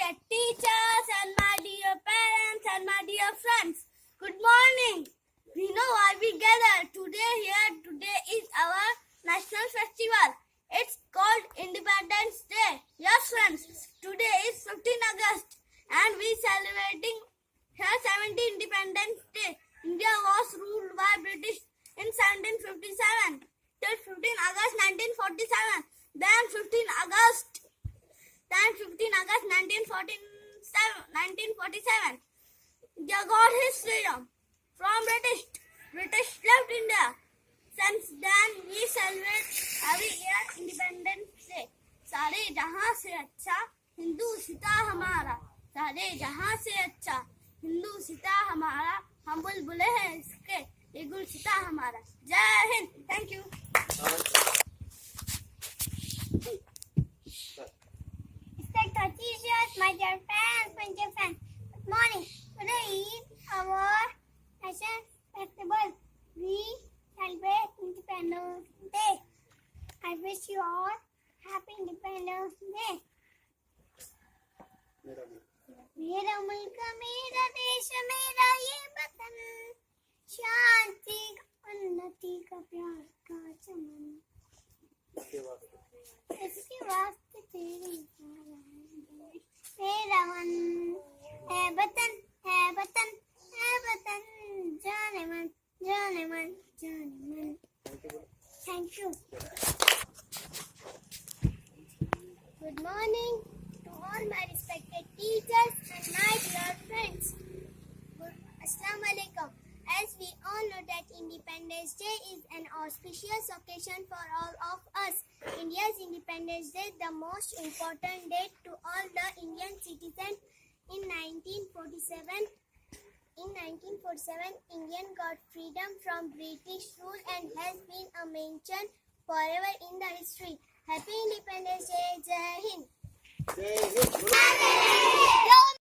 respected teachers and my dear parents and my dear friends. Good morning. We know why we gather today here. Today is our national festival. It's called Independence Day. Yes, friends, today is 15 August and we celebrating here 17th Independence Day. India was ruled by British in 1757 till 15 August 1947. Then 15 August 1947, India got his freedom from British. British left India. Since then, we celebrate every year Independence Day. सारे जहां से अच्छा हिंदू सिता हमारा, सारे जहां से अच्छा हिंदू सिता हमारा, हम बुलबुले हैं इसके ये गुल सिता हमारा. जय Hind. Thank you. Respected teachers, my dear friends, good morning. Today is our national festival. We celebrate Independence Day. I wish you all happy Independence Day. मेरा मुल्क मेरा देश मेरा ये वतन, शांति उन्नति का प्यार का चमन, इसके वास्ते तेरी मेरा मन है वतन है वतन है वतन, जाने मन जाने मन जाने मन. Thank you. Good morning to all my respected teachers and my dear friends. Assalamu alaikum. As we all know that Independence Day is an auspicious occasion for all of us. India's Independence Day is the most important date to all the Indian citizens. In 1947, India got freedom from British rule and has been a mention forever in the history. Happy Independence Day. Jai Hind.